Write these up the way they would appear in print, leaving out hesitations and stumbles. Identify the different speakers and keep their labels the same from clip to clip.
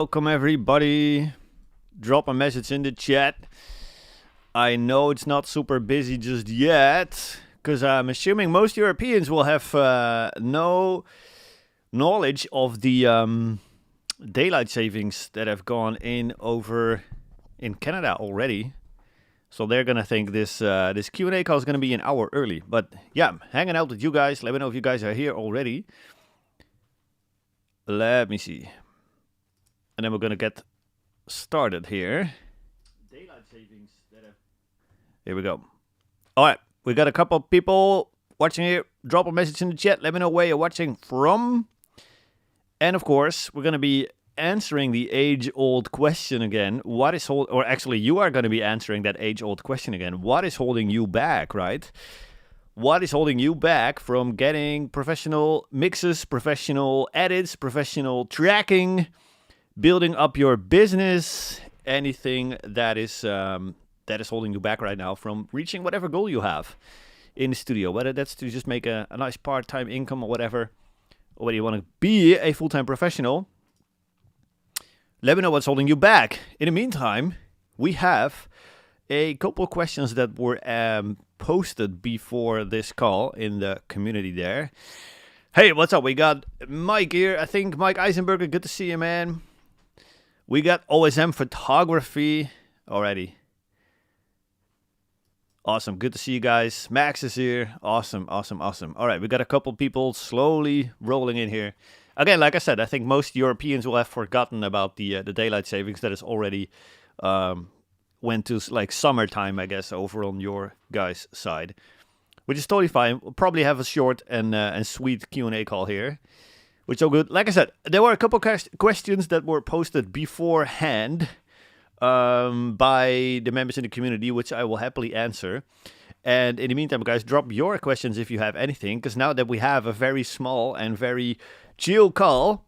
Speaker 1: Welcome everybody. Drop a message in the chat. I know it's not super busy just yet, because I'm assuming most Europeans will have no knowledge of the daylight savings that have gone in over in Canada already. So they're gonna think this Q&A call is gonna be an hour early. But yeah, I'm hanging out with you guys. Let me know if you guys are here already. Let me see. And then we're gonna get started here. Daylight savings. Here we go. All right, we got a couple of people watching here. Drop a message in the chat. Let me know where you're watching from. And of course, we're gonna be answering the age-old question again. What is or actually, you are gonna be answering that age-old question again. What is holding you back, right? What is holding you back from getting professional mixes, professional edits, professional tracking? Building up your business, anything that is holding you back right now from reaching whatever goal you have in the studio, whether that's to just make a nice part-time income or whatever, or whether you want to be a full-time professional. Let me know what's holding you back. In the meantime, we have a couple of questions that were posted before this call in the community there. Hey, what's up? We got Mike here. I think Mike Eisenberger. Good to see you, man. We got OSM Photography already. Awesome. Good to see you guys. Max is here. Awesome. All right. We got a couple people slowly rolling in here. Again, like I said, I think most Europeans will have forgotten about the daylight savings that is already went to like summertime, I guess, over on your guys' side, which is totally fine. We'll probably have a short and sweet Q&A call here. Which is all good. Like I said, there were a couple questions that were posted beforehand by the members in the community, which I will happily answer. And in the meantime, guys, drop your questions if you have anything, because now that we have a very small and very chill call,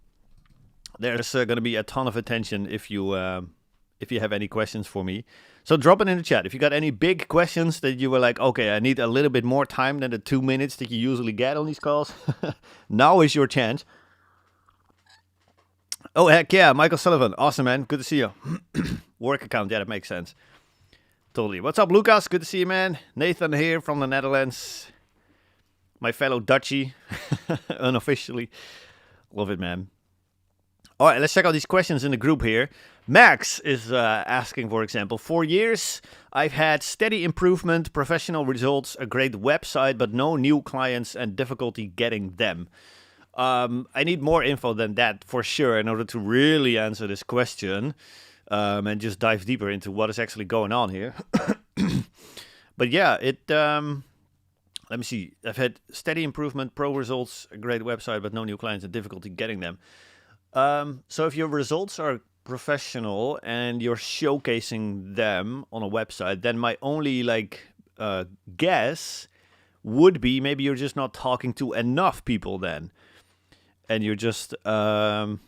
Speaker 1: there's going to be a ton of attention if you have any questions for me. So drop it in the chat. If you got any big questions that you were like, okay, I need a little bit more time than the 2 minutes that you usually get on these calls, now is your chance. Oh, heck yeah, Michael Sullivan. Awesome, man. Good to see you. Work account, yeah, that makes sense. Totally. What's up, Lucas? Good to see you, man. Nathan here from the Netherlands. My fellow Dutchie, unofficially. Love it, man. All right, let's check out these questions in the group here. Max is asking, for example, 4 years, I've had steady improvement, professional results, a great website, but no new clients and difficulty getting them. I need more info than that for sure in order to really answer this question and just dive deeper into what is actually going on here. But yeah, let me see. I've had steady improvement, pro results, a great website, but no new clients and difficulty getting them. So if your results are professional and you're showcasing them on a website, then my only guess would be maybe you're just not talking to enough people then. And you're just not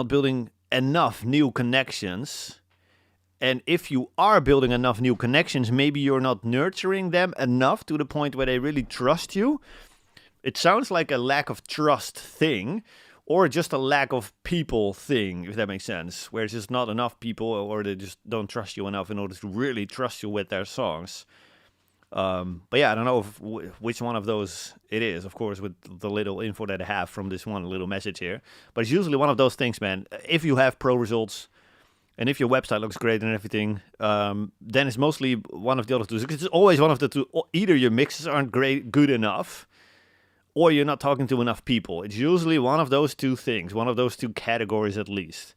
Speaker 1: building enough new connections. And if you are building enough new connections, maybe you're not nurturing them enough to the point where they really trust you. It sounds like a lack of trust thing, or just a lack of people thing, if that makes sense. Where it's just not enough people, or they just don't trust you enough in order to really trust you with their songs. But yeah, I don't know which one of those it is, of course, with the little info that I have from this one little message here. But it's usually one of those things, man. If you have pro results, and if your website looks great and everything, then it's mostly one of the other two. It's always one of the two. Either your mixes aren't good enough, or you're not talking to enough people. It's usually one of those two things, one of those two categories at least.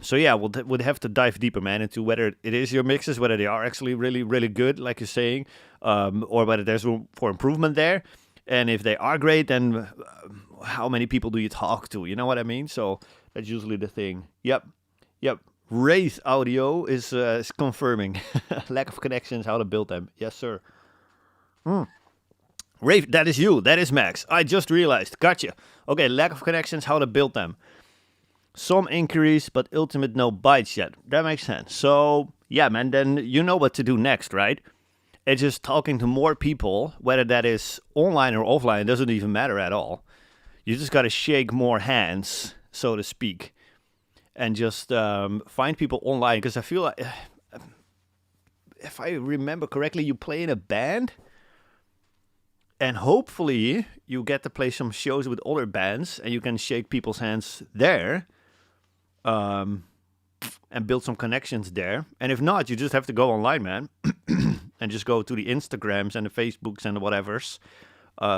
Speaker 1: So yeah, we'll have to dive deeper, man, into whether it is your mixes, whether they are actually really, really good, like you're saying, or whether there's room for improvement there. And if they are great, then how many people do you talk to? You know what I mean? So that's usually the thing. Yep. Wraith Audio is confirming. Lack of connections, how to build them. Yes, sir. Wraith, that is you. That is Max. I just realized. Gotcha. Okay, lack of connections, how to build them. Some inquiries, but ultimate no bites yet. That makes sense. So, yeah, man, then you know what to do next, right? It's just talking to more people, whether that is online or offline, it doesn't even matter at all. You just got to shake more hands, so to speak. and just find people online. Because I feel like, if I remember correctly, you play in a band, and hopefully you get to play some shows with other bands, and you can shake people's hands there, and build some connections there. And if not, you just have to go online, man, and just go to the Instagrams and the Facebooks and the whatevers.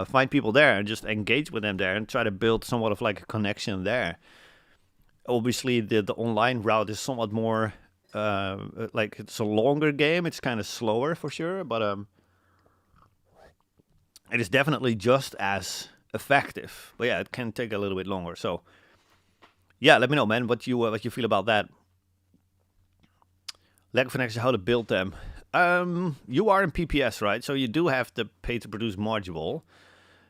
Speaker 1: Find people there and just engage with them there and try to build somewhat of like a connection there. Obviously, the online route is somewhat more, like, it's a longer game. It's kind of slower for sure, but it is definitely just as effective. But yeah, it can take a little bit longer. So yeah, let me know, man, what you feel about that. Lack of connection, how to build them. You are in PPS, right? So you do have the pay to produce module.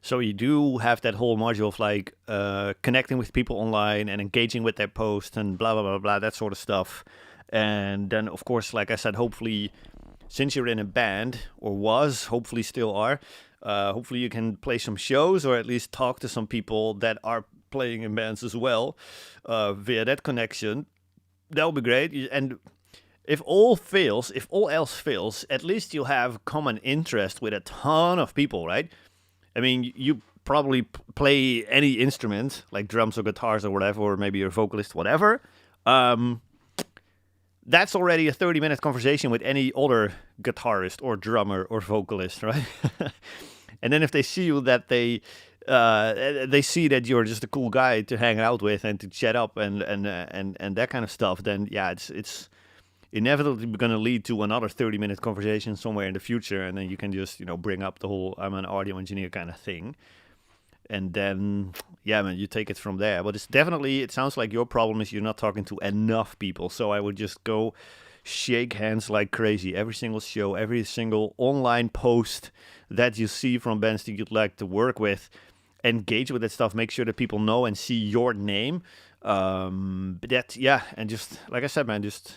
Speaker 1: So you do have that whole module of like connecting with people online and engaging with their posts and blah, blah, blah, blah, that sort of stuff. And then, of course, like I said, hopefully, since you're in a band, or hopefully still are, hopefully you can play some shows or at least talk to some people that are playing in bands as well via that connection. That would be great. And if all else fails, at least you'll have common interest with a ton of people, right? I mean, you probably play any instrument, like drums or guitars or whatever, or maybe you're a vocalist, whatever. That's already a 30-minute conversation with any other guitarist or drummer or vocalist, right? And then if they see you, that they see that you're just a cool guy to hang out with and to chat up and that kind of stuff, then yeah, it's inevitably going to lead to another 30-minute conversation somewhere in the future, and then you can just, bring up the whole I'm an audio engineer kind of thing. And then, yeah, man, you take it from there. But it sounds like your problem is you're not talking to enough people. So I would just go shake hands like crazy. Every single show, every single online post that you see from bands that you'd like to work with, engage with that stuff. Make sure that people know and see your name. And just, like I said, man, just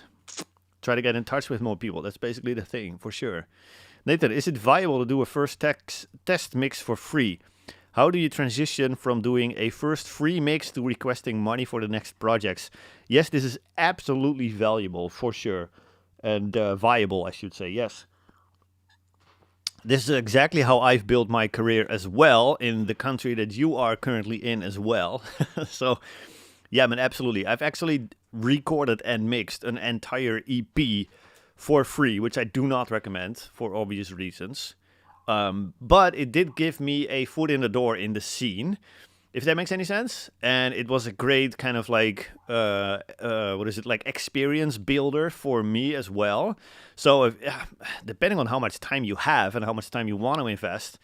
Speaker 1: try to get in touch with more people. That's basically the thing, for sure. Nathan, is it viable to do a first test mix for free? How do you transition from doing a first free mix to requesting money for the next projects? Yes, this is absolutely valuable, for sure. And viable, I should say, yes. This is exactly how I've built my career as well, in the country that you are currently in as well. So, yeah, man, absolutely. I've actually recorded and mixed an entire EP for free, which I do not recommend for obvious reasons. But it did give me a foot in the door in the scene, if that makes any sense. And it was a great kind of like, experience builder for me as well. So depending on how much time you have and how much time you want to invest,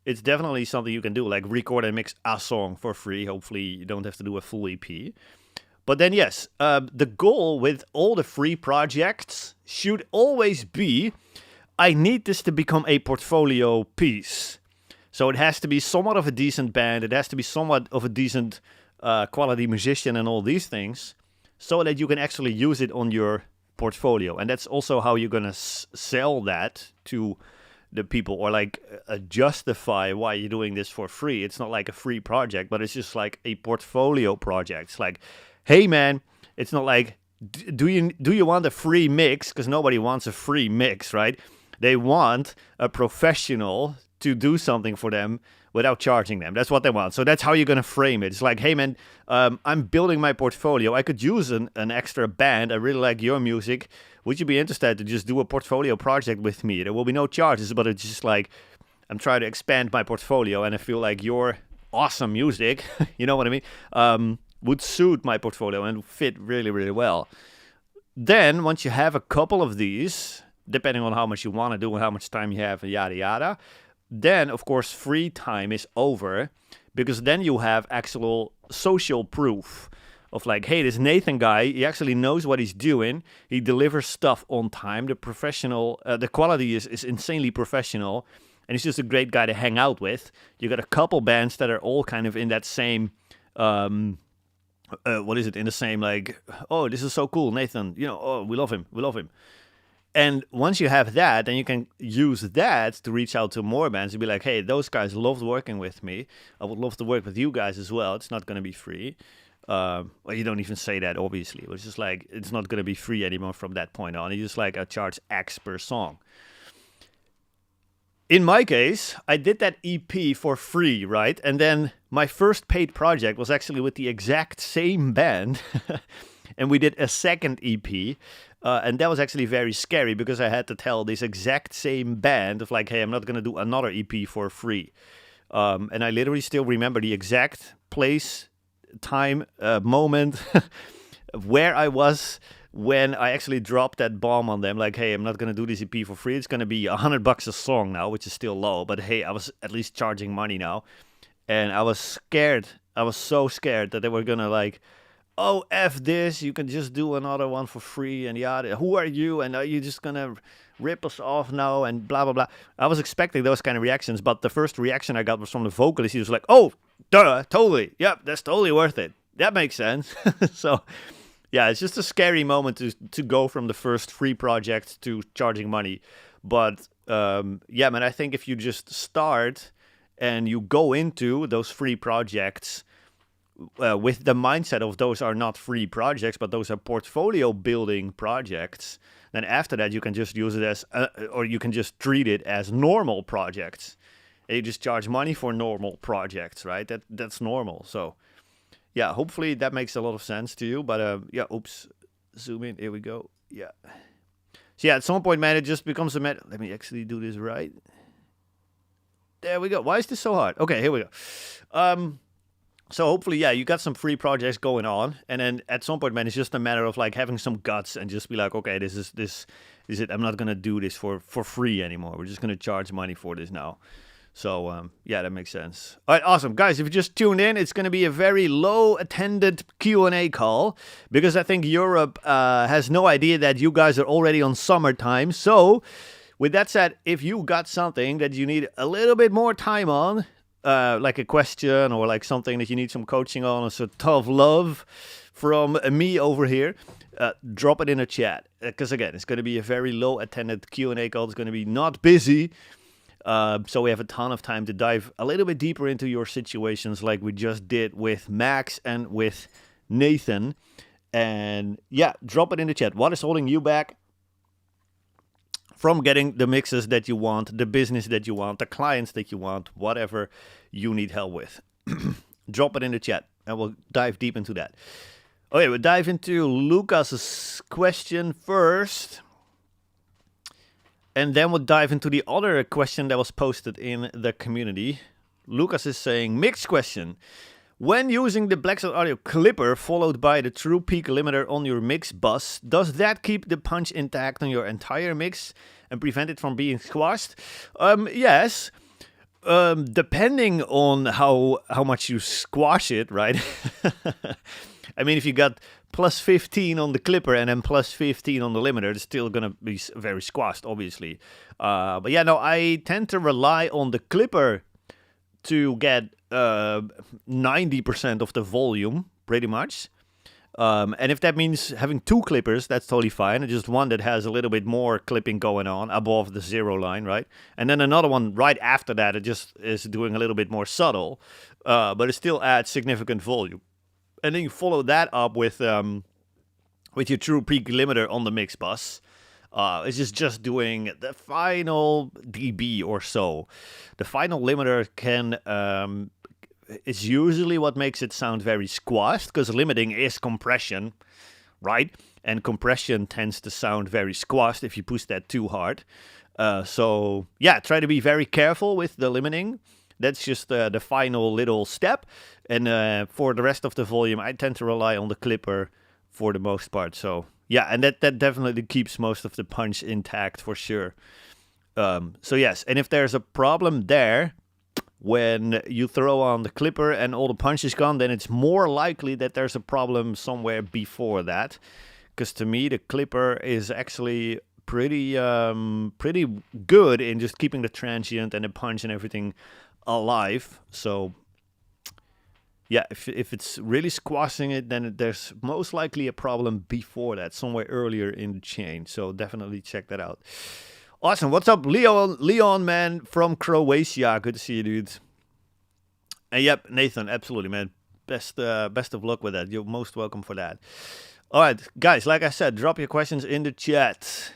Speaker 1: it's definitely something you can do, like record and mix a song for free. Hopefully you don't have to do a full EP. But then, yes, the goal with all the free projects should always be, I need this to become a portfolio piece. So it has to be somewhat of a decent band. It has to be somewhat of a decent quality musician and all these things, so that you can actually use it on your portfolio. And that's also how you're going to sell that to the people, or like justify why you're doing this for free. It's not like a free project, but it's just like a portfolio project. It's like, hey man, it's not like, do you want a free mix? Because nobody wants a free mix, right? They want a professional to do something for them without charging them. That's what they want. So that's how you're going to frame it. It's like, hey man, I'm building my portfolio. I could use an extra band. I really like your music. Would you be interested to just do a portfolio project with me? There will be no charges, but it's just like, I'm trying to expand my portfolio, and I feel like your awesome music, you know what I mean, would suit my portfolio and fit really, really well. Then, once you have a couple of these, depending on how much you want to do and how much time you have, and yada, yada, then, of course, free time is over, because then you have actual social proof of like, hey, this Nathan guy, he actually knows what he's doing. He delivers stuff on time. The quality is insanely professional, and he's just a great guy to hang out with. You got a couple bands that are all kind of in that same, in the same, like, oh, this is so cool, Nathan, oh, we love him. And once you have that, then you can use that to reach out to more bands and be like, hey, those guys loved working with me. I would love to work with you guys as well. It's not going to be free. Well, you don't even say that, obviously. It's just like, it's not going to be free anymore from that point on. It's just like, I charge X per song. In my case, I did that EP for free, right? And then my first paid project was actually with the exact same band. And we did a second EP. And that was actually very scary because I had to tell this exact same band of like, hey, I'm not going to do another EP for free. And I literally still remember the exact place, time, moment where I was when I actually dropped that bomb on them. Like, hey, I'm not going to do this EP for free. It's going to be $100 a song now, which is still low. But hey, I was at least charging money now. And I was scared. I was so scared that they were going to like, oh, F this, you can just do another one for free, and yeah, who are you, and are you just gonna rip us off now, and blah, blah, blah. I was expecting those kind of reactions, but the first reaction I got was from the vocalist. He was like, oh, duh, totally, yep, that's totally worth it. That makes sense. So, yeah, it's just a scary moment to go from the first free project to charging money. But, yeah, man, I think if you just start and you go into those free projects with the mindset of those are not free projects, but those are portfolio building projects, then after that you can just use it as, or you can just treat it as normal projects. And you just charge money for normal projects, right? That's normal. So yeah, hopefully that makes a lot of sense to you. But yeah, oops, zoom in. Here we go. Yeah. So yeah, at some point, man, it just becomes a matter. Let me actually do this right. There we go. Why is this so hard? Okay, here we go. So hopefully, yeah, you got some free projects going on, and then at some point, man, it's just a matter of like having some guts and just be like, okay, this is it. I'm not gonna do this for free anymore. We're just gonna charge money for this now. So yeah, that makes sense. All right, awesome, guys. If you just tuned in, it's gonna be a very low attended Q&A call because I think Europe has no idea that you guys are already on summertime. So with that said, if you got something that you need a little bit more time on, like a question or like something that you need some coaching on, or some tough love from me over here, drop it in a chat. Because again, it's going to be a very low attended Q&A call. It's going to be not busy. So we have a ton of time to dive a little bit deeper into your situations like we just did with Max and with Nathan. And yeah, drop it in the chat. What is holding you back from getting the mixes that you want, the business that you want, the clients that you want, whatever you need help with? Drop it in the chat and we'll dive deep into that. Okay, we'll dive into Lucas's question first. And then we'll dive into the other question that was posted in the community. Lucas is saying, mixed question. When using the Blackstone Audio clipper followed by the true peak limiter on your mix bus, does that keep the punch intact on your entire mix and prevent it from being squashed? Yes, depending on how much you squash it, right? I mean, if you got plus 15 on the clipper and then plus 15 on the limiter, it's still going to be very squashed, obviously. But yeah, no, I tend to rely on the clipper to get 90% of the volume, pretty much. And if that means having two clippers, that's totally fine. And just one that has a little bit more clipping going on above the zero line, right? And then another one right after that, it just is doing a little bit more subtle, but it still adds significant volume. And then you follow that up with your true peak limiter on the mix bus. It's just doing the final dB or so. The final limiter is usually what makes it sound very squashed, because limiting is compression, right? And compression tends to sound very squashed if you push that too hard. So yeah, try to be very careful with the limiting. That's just the final little step. And for the rest of the volume, I tend to rely on the clipper for the most part. So yeah, and that definitely keeps most of the punch intact for sure. So yes, and if there's a problem there, when you throw on the clipper and all the punch is gone, then it's more likely that there's a problem somewhere before that. Because to me, the clipper is actually pretty good in just keeping the transient and the punch and everything alive. So yeah, if it's really squashing it, then there's most likely a problem before that, somewhere earlier in the chain. So definitely check that out. Awesome. What's up, Leon, man, from Croatia. Good to see you, dude. And yep, Nathan, absolutely, man. best of luck with that. You're most welcome for that. All right, guys, like I said, drop your questions in the chat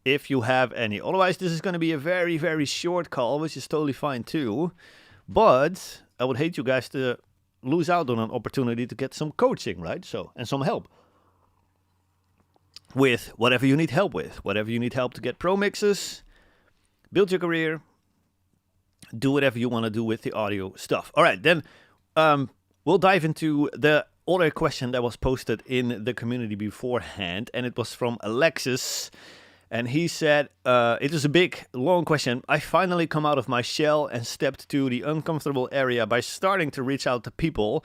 Speaker 1: if you have any. Otherwise, this is going to be a very, very short call, which is totally fine too. But I would hate you guys to lose out on an opportunity to get some coaching, right? So, and some help with whatever you need help with. Whatever you need help to get pro mixes, build your career, do whatever you want to do with the audio stuff. All right, then we'll dive into the other question that was posted in the community beforehand, and it was from Alexis. And he said, it is a big, long question. I finally come out of my shell and stepped to the uncomfortable area by starting to reach out to people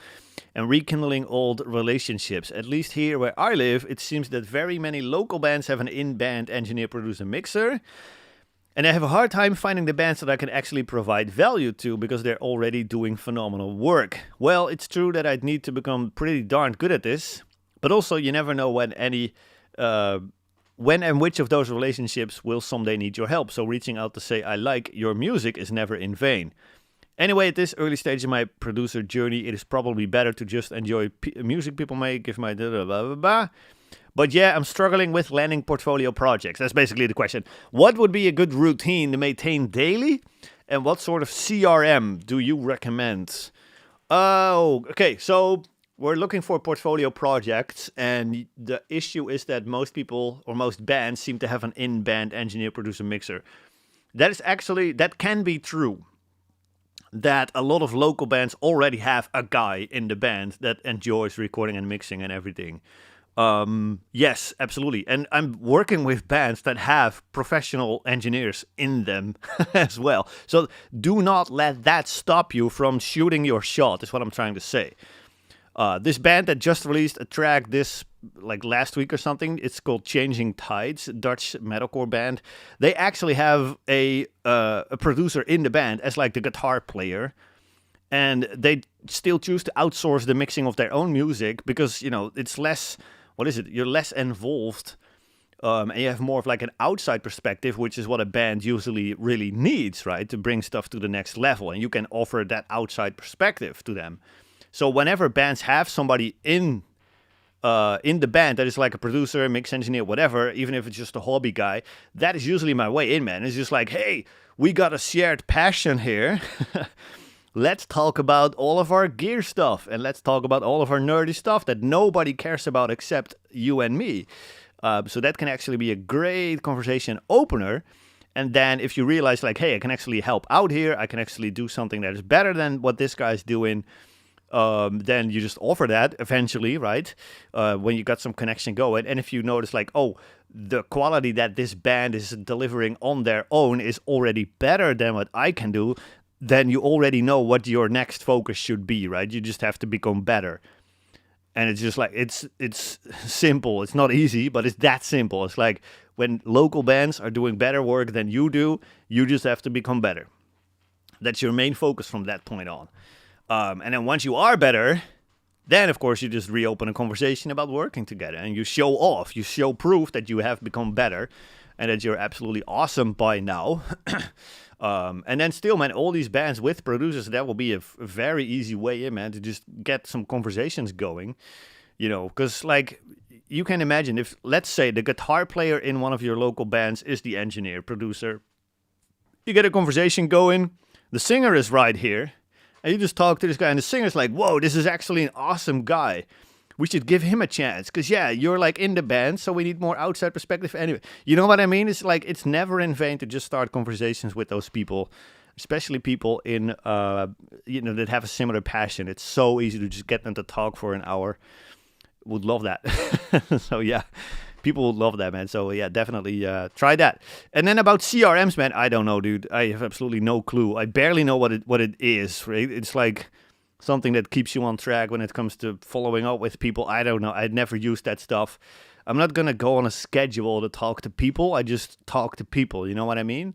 Speaker 1: and rekindling old relationships. At least here where I live, it seems that very many local bands have an in-band engineer, producer, mixer. And I have a hard time finding the bands that I can actually provide value to because they're already doing phenomenal work. Well, it's true that I'd need to become pretty darn good at this. But also, you never know when and which of those relationships will someday need your help. So reaching out to say, I like your music is never in vain. Anyway, at this early stage in my producer journey, it is probably better to just enjoy music people make, give my blah, blah, blah, blah. But yeah, I'm struggling with landing portfolio projects. That's basically the question. What would be a good routine to maintain daily? And what sort of CRM do you recommend? Oh, okay, so we're looking for portfolio projects, and the issue is that most people or most bands seem to have an in-band engineer, producer, mixer. That can be true. That a lot of local bands already have a guy in the band that enjoys recording and mixing and everything. Yes, absolutely. And I'm working with bands that have professional engineers in them as well. So do not let that stop you from shooting your shot, is what I'm trying to say. This band that just released a track last week or something, it's called Changing Tides, a Dutch metalcore band. They actually have a producer in the band as like the guitar player, and they still choose to outsource the mixing of their own music because, it's less, you're less involved, and you have more of like an outside perspective, which is what a band usually really needs, right, to bring stuff to the next level, and you can offer that outside perspective to them. So whenever bands have somebody in the band that is like a producer, mix engineer, whatever, even if it's just a hobby guy, that is usually my way in, man. It's just like, hey, we got a shared passion here. Let's talk about all of our gear stuff, and let's talk about all of our nerdy stuff that nobody cares about except you and me. So that can actually be a great conversation opener. And then if you realize like, hey, I can actually help out here, I can actually do something that is better than what this guy's doing, then you just offer that eventually, right? When you got some connection going. And if you notice like, oh, the quality that this band is delivering on their own is already better than what I can do, then you already know what your next focus should be, right? You just have to become better. And it's just like, it's simple. It's not easy, but it's that simple. It's like when local bands are doing better work than you do, you just have to become better. That's your main focus from that point on. And then once you are better, then of course you just reopen a conversation about working together, and you show off, you show proof that you have become better and that you're absolutely awesome by now. And then still, man, all these bands with producers, that will be a very easy way in, man, to just get some conversations going, because like you can imagine if, let's say, the guitar player in one of your local bands is the engineer, producer, you get a conversation going, the singer is right here, and you just talk to this guy, and the singer's like, whoa, this is actually an awesome guy. We should give him a chance. Because, yeah, you're like in the band, so we need more outside perspective anyway. You know what I mean? It's like, it's never in vain to just start conversations with those people, especially people in, that have a similar passion. It's so easy to just get them to talk for an hour. Would love that. So, yeah. People would love that, man. So, yeah, definitely try that. And then about CRMs, man, I don't know, dude. I have absolutely no clue. I barely know what it is, right? It's like something that keeps you on track when it comes to following up with people. I don't know. I'd never used that stuff. I'm not going to go on a schedule to talk to people. I just talk to people. You know what I mean?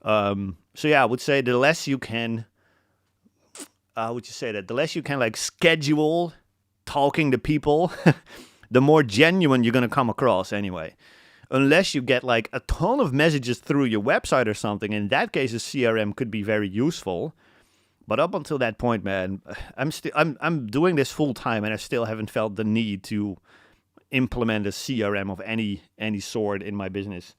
Speaker 1: So, yeah, I would say the less you can, the less you can like schedule talking to people, the more genuine you're going to come across anyway. Unless you get like a ton of messages through your website or something. In that case, a CRM could be very useful. But up until that point, man, I'm doing this full time, and I still haven't felt the need to implement a CRM of any sort in my business.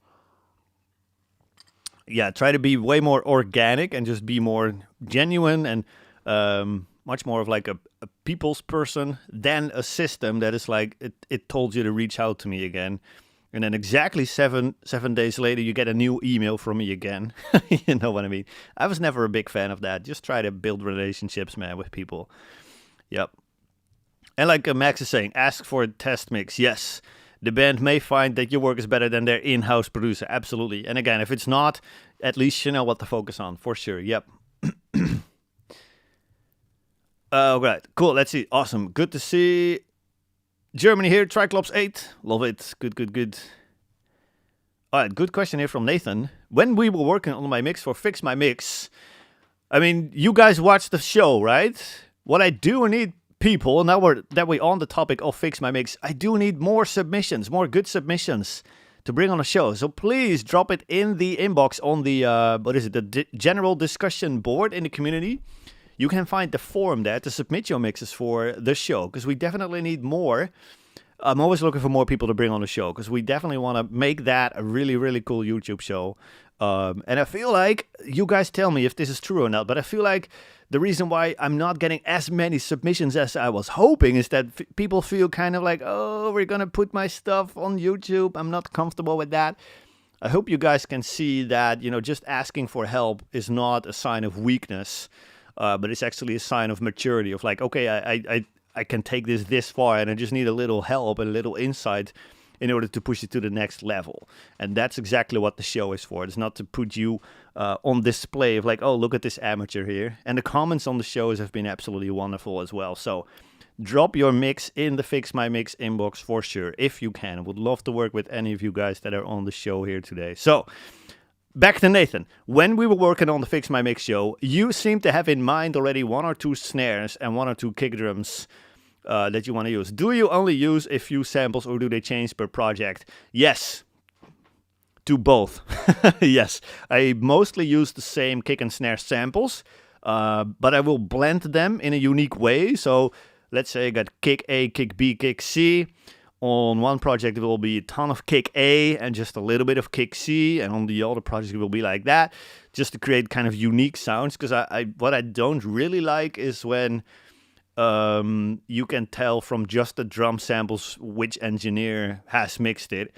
Speaker 1: Yeah, try to be way more organic and just be more genuine and much more of like a people's person than a system that is like it told you to reach out to me again. And then exactly seven days later, you get a new email from me again. You know what I mean? I was never a big fan of that. Just try to build relationships, man, with people. Yep. And like Max is saying, ask for a test mix. Yes, the band may find that your work is better than their in-house producer. Absolutely. And again, if it's not, at least you know what to focus on, for sure. Yep. Right. Cool. Let's see. Awesome. Good to see Germany here. Triclops 8. Love it. Good. All right. Good question here from Nathan. When we were working on my mix for Fix My Mix, I mean, you guys watched the show, right? What I do need, people, now that we're on the topic of Fix My Mix, I do need more submissions, more good submissions to bring on the show. So please drop it in the inbox on the, the general discussion board in the community. You can find the forum there to submit your mixes for the show, because we definitely need more. I'm always looking for more people to bring on the show, because we definitely want to make that a really, really cool YouTube show. And I feel like, you guys tell me if this is true or not, but I feel like the reason why I'm not getting as many submissions as I was hoping is that people feel kind of like, oh, we're going to put my stuff on YouTube. I'm not comfortable with that. I hope you guys can see that, just asking for help is not a sign of weakness. But it's actually a sign of maturity, of like, okay, I can take this far, and I just need a little help and a little insight in order to push it to the next level. And that's exactly what the show is for. It's not to put you on display of like, oh, look at this amateur here. And the comments on the shows have been absolutely wonderful as well. So drop your mix in the Fix My Mix inbox for sure, if you can. I would love to work with any of you guys that are on the show here today. So back to Nathan. When we were working on the Fix My Mix show, you seem to have in mind already 1 or 2 snares and 1 or 2 kick drums that you want to use. Do you only use a few samples, or do they change per project? Yes, to both. Yes, I mostly use the same kick and snare samples, but I will blend them in a unique way. So let's say I got kick A, kick B, kick C. On one project, it will be a ton of kick A and just a little bit of kick C. And on the other project, it will be like that, just to create kind of unique sounds. Because what I don't really like is when you can tell from just the drum samples which engineer has mixed it.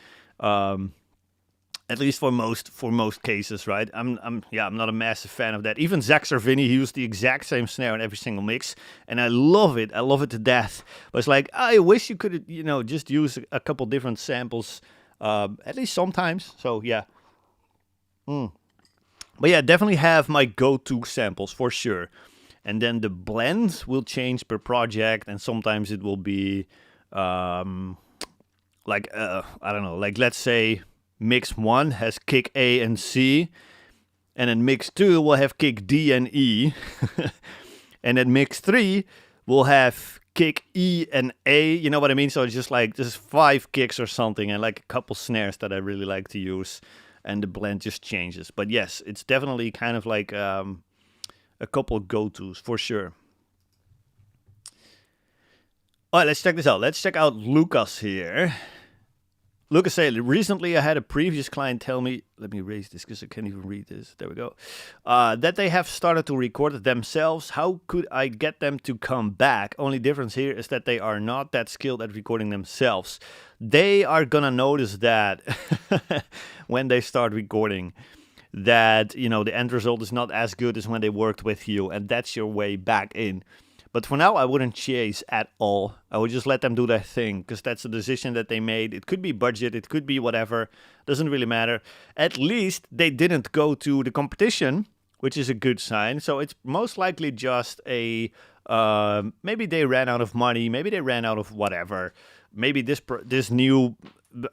Speaker 1: At least for most cases, right? I'm not a massive fan of that. Even Zach Sarvini, he used the exact same snare in every single mix, and I love it. I love it to death. But it's like, I wish you could, just use a couple different samples, at least sometimes. So yeah. But yeah, definitely have my go-to samples for sure. And then the blend will change per project, and sometimes it will be, I don't know, like let's say mix 1 has kick A and C, and then mix 2 will have kick D and E, and then mix 3 will have kick E and A, you know what I mean? So it's just like, there's 5 kicks or something, and like a couple snares that I really like to use, and the blend just changes. But yes, it's definitely kind of like a couple go-tos for sure. All right, let's check this out. Let's check out Lucas here. Lucas said, recently I had a previous client tell me, let me erase this because I can't even read this. There we go. That they have started to record it themselves. How could I get them to come back? Only difference here is that they are not that skilled at recording themselves. They are going to notice that when they start recording, that, the end result is not as good as when they worked with you. And that's your way back in. But for now, I wouldn't chase at all. I would just let them do their thing, because that's a decision that they made. It could be budget, it could be whatever. Doesn't really matter. At least they didn't go to the competition, which is a good sign. So it's most likely just maybe they ran out of money, maybe they ran out of whatever. Maybe this new,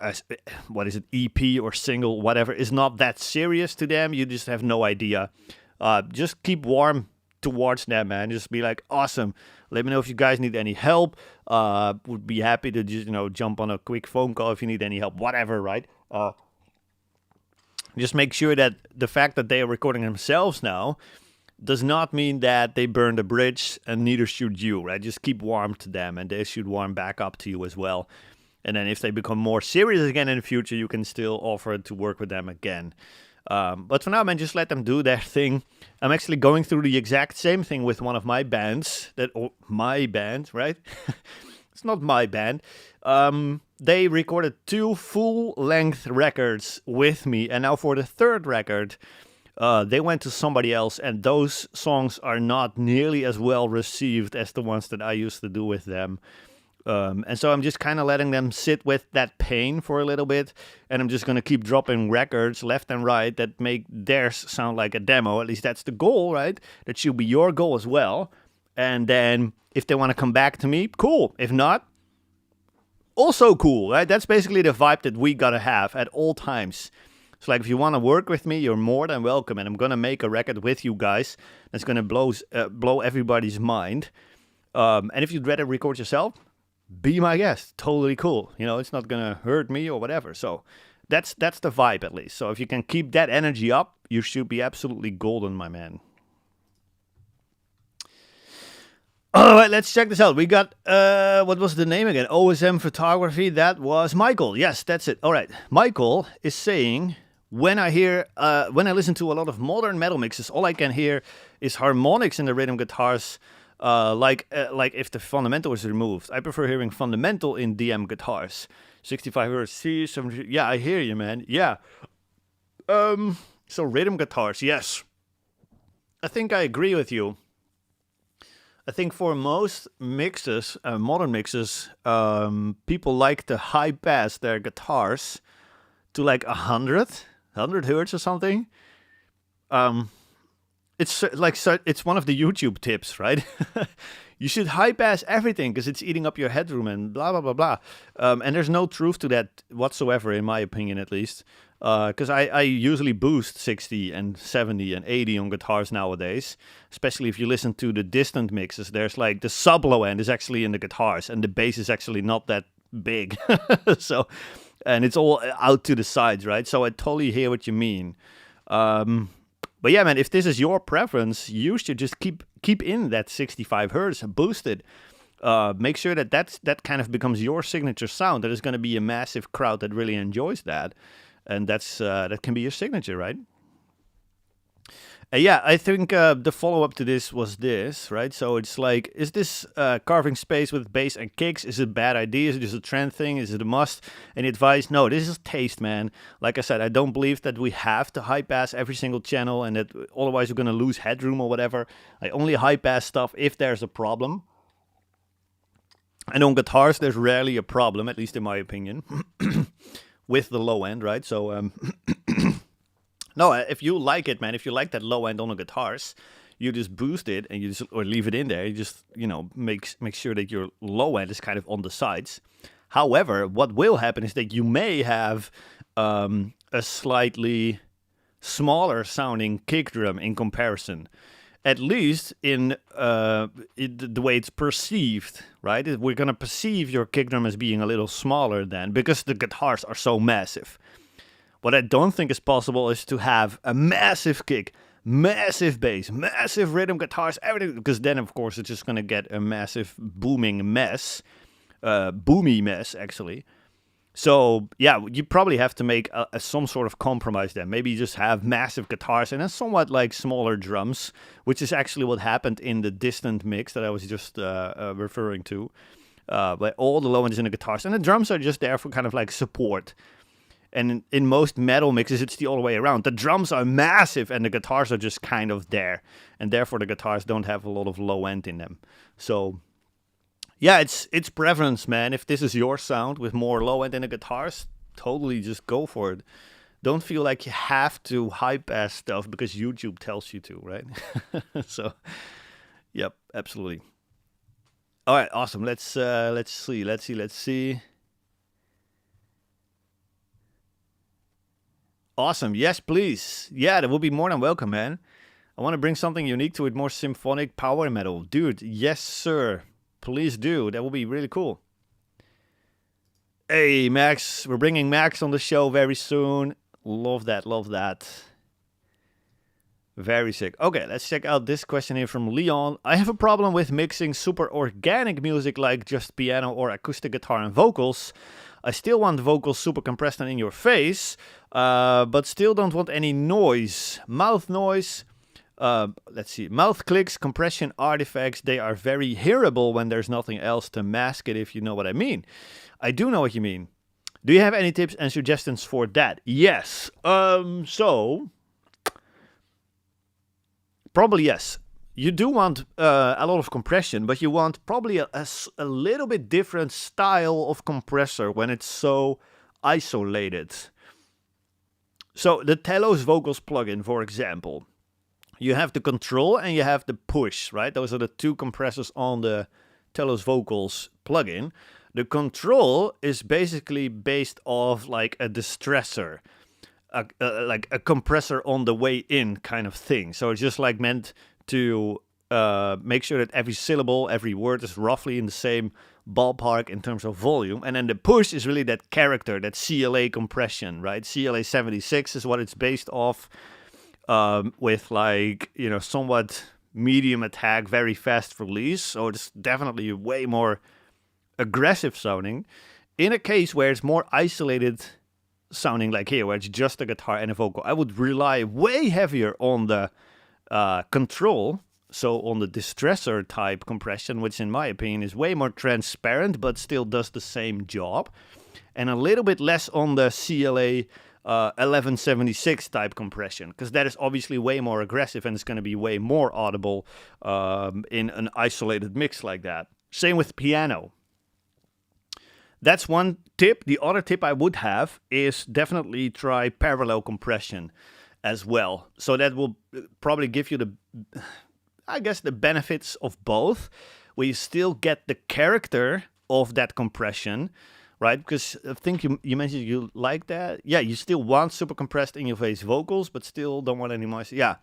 Speaker 1: EP or single, whatever, is not that serious to them. You just have no idea. Just keep warm towards them, man. Just be like, awesome. Let me know if you guys need any help. Would be happy to just, jump on a quick phone call if you need any help, whatever, right? Just make sure that the fact that they are recording themselves now, does not mean that they burn the bridge, and neither should you, right? Just keep warm to them, and they should warm back up to you as well. And then if they become more serious again in the future, you can still offer to work with them again. But for now, man, just let them do their thing. I'm actually going through the exact same thing with one of my bands. My band, right? It's not my band. They recorded 2 full-length records with me, and now for the 3rd record, they went to somebody else, and those songs are not nearly as well received as the ones that I used to do with them. And so I'm just kind of letting them sit with that pain for a little bit, and I'm just going to keep dropping records left and right that make theirs sound like a demo. At least that's the goal, right? That should be your goal as well. And then if they want to come back to me, cool. If not, also cool, right? That's basically the vibe that we got to have at all times. So like if you want to work with me, you're more than welcome, and I'm going to make a record with you guys that's going to blow everybody's mind. And if you'd rather record yourself, be my guest. Totally cool. You know, it's not going to hurt me or whatever. So that's the vibe at least. So if you can keep that energy up, you should be absolutely golden, my man. All right, let's check this out. We got, what was the name again? OSM Photography. That was Michael. Yes, that's it. All right. Michael is saying, when I listen to a lot of modern metal mixes, all I can hear is harmonics in the rhythm guitars. Like if the fundamental is removed. I prefer hearing fundamental in DM guitars. 65 hertz, C, 70. Yeah, I hear you, man. Yeah. So rhythm guitars, yes. I think I agree with you. I think for most mixes, modern mixes, people like to high pass their guitars to like 100 hertz or something. It's like it's one of the YouTube tips, right? You should high pass everything because it's eating up your headroom and blah, blah, blah, blah. And there's no truth to that whatsoever, in my opinion, at least. Because I usually boost 60 and 70 and 80 on guitars nowadays. Especially if you listen to the distant mixes. There's like the sub-low end is actually in the guitars. And the bass is actually not that big. So, and it's all out to the sides, right? So I totally hear what you mean. But yeah, man, if this is your preference, you should just keep in that 65 hertz, boost it. Make sure that kind of becomes your signature sound. That is going to be a massive crowd that really enjoys that. And that can be your signature, right? Yeah, I think the follow-up to this was this, right? So it's like, is this carving space with bass and kicks? Is it a bad idea? Is it just a trend thing? Is it a must? Any advice? No, this is taste, man. Like I said, I don't believe that we have to high-pass every single channel and that otherwise we're going to lose headroom or whatever. I only high-pass stuff if there's a problem. And on guitars, there's rarely a problem, at least in my opinion, with the low end, right? So, no, if you like it, man, if you like that low end on the guitars, you just boost it and you just, or leave it in there. You just, make sure that your low end is kind of on the sides. However, what will happen is that you may have a slightly smaller sounding kick drum in comparison. At least in the way it's perceived, right? We're going to perceive your kick drum as being a little smaller then, because the guitars are so massive. What I don't think is possible is to have a massive kick, massive bass, massive rhythm guitars, everything, because then, of course, it's just going to get a massive booming mess, boomy mess, actually. So, yeah, you probably have to make some sort of compromise then. Maybe you just have massive guitars and then somewhat like smaller drums, which is actually what happened in the distant mix that I was just referring to. But all the low ends in the guitars. And the drums are just there for kind of like support. And in most metal mixes, it's the other way around. The drums are massive and the guitars are just kind of there. And therefore, the guitars don't have a lot of low end in them. So, yeah, it's preference, man. If this is your sound with more low end in the guitars, totally just go for it. Don't feel like you have to high pass stuff because YouTube tells you to, right? So, yep, absolutely. All right, awesome. Let's see. Awesome. Yes, please. Yeah, that would be more than welcome, man. I want to bring something unique to it, more symphonic power metal. Dude, yes, sir. Please do. That will be really cool. Hey, Max. We're bringing Max on the show very soon. Love that. Love that. Very sick. Okay, let's check out this question here from Leon. I have a problem with mixing super organic music like just piano or acoustic guitar and vocals. I still want vocals super compressed and in your face, but still don't want any noise. Mouth noise, let's see, mouth clicks, compression artifacts, they are very hearable when there's nothing else to mask it, if you know what I mean. I do know what you mean. Do you have any tips and suggestions for that? Yes. So, probably yes. You do want a lot of compression, but you want probably a little bit different style of compressor when it's so isolated. So the Telos Vocals plugin, for example, you have the control and you have the push, right? Those are the two compressors on the Telos Vocals plugin. The control is basically based off like a distressor, like a compressor on the way in kind of thing. So it's just like meant to make sure that every syllable, every word is roughly in the same ballpark in terms of volume. And then the push is really that character, that CLA compression, right? CLA 76 is what it's based off, with like, you know, somewhat medium attack, very fast release. So it's definitely way more aggressive sounding. In a case where it's more isolated sounding, like here, where it's just a guitar and a vocal, I would rely way heavier on the control, so on the distressor type compression, which in my opinion is way more transparent but still does the same job, and a little bit less on the CLA 1176 type compression, because that is obviously way more aggressive and it's going to be way more audible in an isolated mix like that. Same with piano. That's one tip. The other tip I would have is definitely try parallel compression as well. So that will probably give you the benefits of both, where you still get the character of that compression, right? Because I think you mentioned you like that. Yeah, you still want super compressed in your face vocals, but still don't want any noise. Yeah,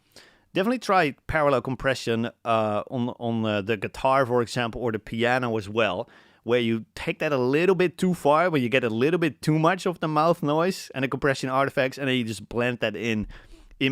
Speaker 1: definitely try parallel compression on the guitar, for example, or the piano as well, where you take that a little bit too far, where you get a little bit too much of the mouth noise and the compression artifacts, and then you just blend that in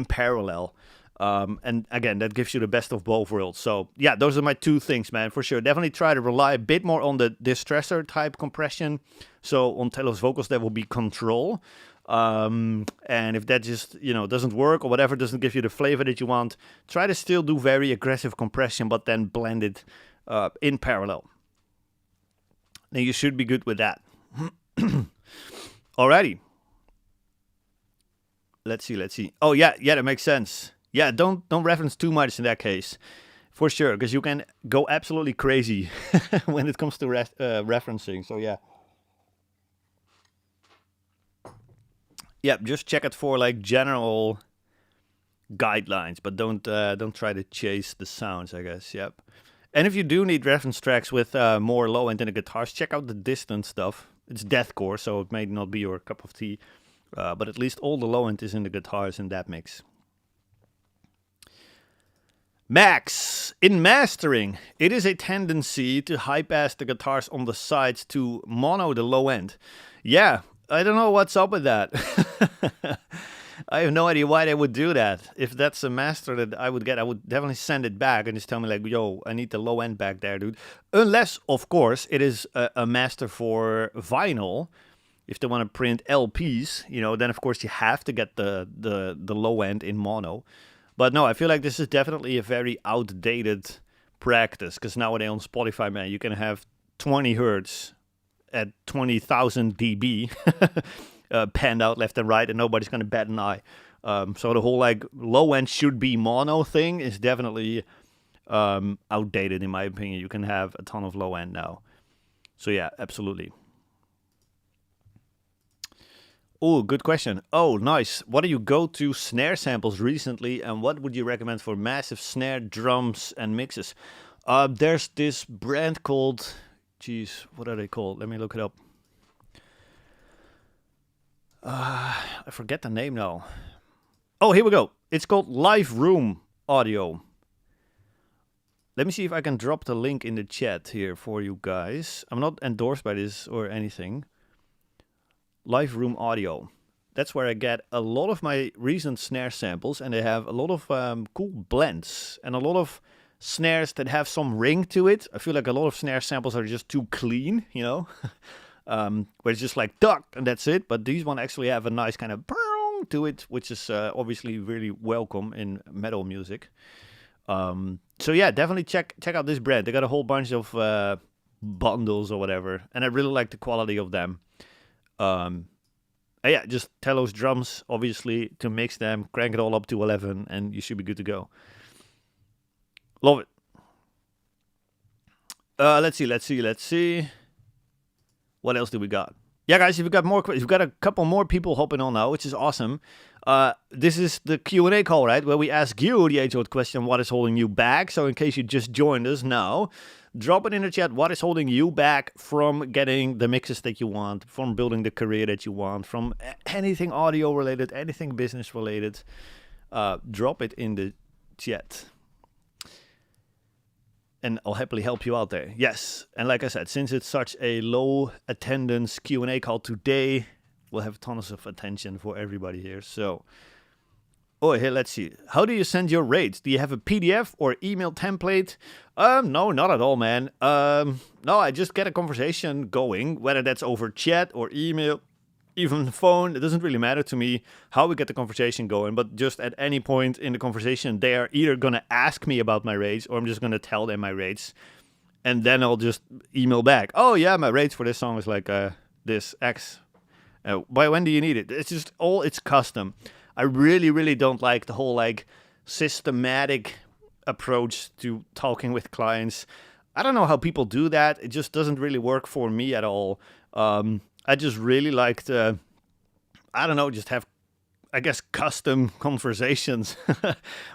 Speaker 1: parallel. And again, that gives you the best of both worlds. So yeah, those are my two things, man, for sure. Definitely try to rely a bit more on the distressor type compression. So on Telos Vocals, that will be control. And if that just, doesn't work or whatever, doesn't give you the flavor that you want, try to still do very aggressive compression, but then blend it in parallel. Then you should be good with that. Alrighty. Let's see. Oh, yeah, that makes sense. Yeah, don't reference too much in that case, for sure, because you can go absolutely crazy when it comes to referencing. So yeah. Yeah, just check it for like general guidelines, but don't try to chase the sounds, I guess. Yep. And if you do need reference tracks with more low end in the guitars, check out the distant stuff. It's deathcore, so it may not be your cup of tea. But at least all the low end is in the guitars in that mix. Max, in mastering, it is a tendency to high pass the guitars on the sides to mono the low end. Yeah, I don't know what's up with that. I have no idea why they would do that. If that's a master that I would get, I would definitely send it back and just tell me like, yo, I need the low end back there, dude. Unless, of course, it is a master for vinyl. If they want to print LPs, then of course you have to get the low end in mono. But no, I feel like this is definitely a very outdated practice, because nowadays on Spotify, man, you can have 20 hertz at 20,000 dB panned out left and right, and nobody's going to bat an eye. So the whole like low end should be mono thing is definitely outdated in my opinion. You can have a ton of low end now. So yeah, absolutely. Oh, good question. Oh, nice. What are your go-to snare samples recently, and what would you recommend for massive snare, drums, and mixes? There's this brand called... what are they called? Let me look it up. I forget the name now. Oh, here we go. It's called Live Room Audio. Let me see if I can drop the link in the chat here for you guys. I'm not endorsed by this or anything. Live Room Audio. that's where I get a lot of my recent snare samples, and they have a lot of cool blends and a lot of snares that have some ring to it. I feel like a lot of snare samples are just too clean, you know, where it's just like duck and that's it. But these one actually have a nice kind of boom to it, which is obviously really welcome in metal music. So yeah, definitely check out this brand. They got a whole bunch of bundles or whatever, and I really like the quality of them. Yeah, just Telos drums, obviously, to mix them, crank it all up to 11, and you should be good to go. Love it. Let's see. What else do we got? Yeah, guys, if you got more, we've got a couple more people hopping on now, which is awesome. This is the Q&A call, right, where we ask you the age-old question, what is holding you back? So in case you just joined us now, drop it in the chat. What is holding you back from getting the mixes that you want, from building the career that you want, from anything audio related, anything business related? Drop it in the chat. And I'll happily help you out there. Yes. And like I said, since it's such a low attendance Q&A call today, we'll have tons of attention for everybody here. So, here, let's see. How do you send your rates? Do you have a PDF or email template? No, not at all, man. No, I just get a conversation going, whether that's over chat or email, even phone. It doesn't really matter to me how we get the conversation going, but just at any point in the conversation, they are either going to ask me about my rates, or I'm just going to tell them my rates, and then I'll just email back. Oh yeah, my rates for this song is like this X. By when do you need it? It's custom. I really, really don't like the whole like systematic approach to talking with clients. I don't know how people do that. It just doesn't really work for me at all. I just really like to, I don't know, just have, I guess, custom conversations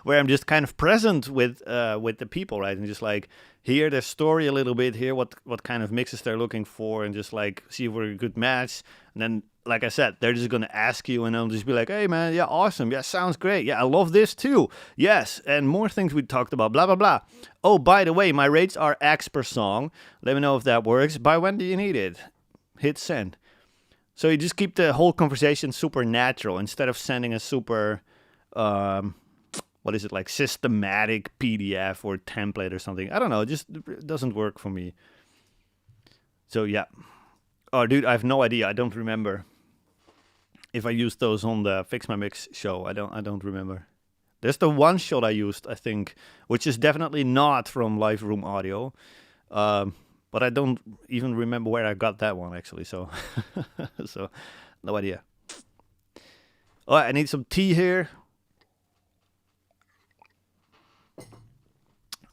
Speaker 1: where I'm just kind of present with the people, right? And just like hear their story a little bit, hear what kind of mixes they're looking for, and just like see if we're a good match. And then, like I said, they're just going to ask you, and I'll just be like, hey man, yeah, awesome. Yeah, sounds great. Yeah, I love this too. Yes, and more things we talked about, blah, blah, blah. Oh, by the way, my rates are X per song. Let me know if that works. By when do you need it? Hit send. So you just keep the whole conversation super natural instead of sending a super, what is it, like systematic PDF or template or something. I don't know. It just doesn't work for me. So yeah. Oh, dude, I have no idea. I don't remember if I used those on the Fix My Mix show. I don't remember. There's the one shot I used, I think, which is definitely not from Live Room Audio. But I don't even remember where I got that one, actually. So, so no idea. Oh, I need some tea here.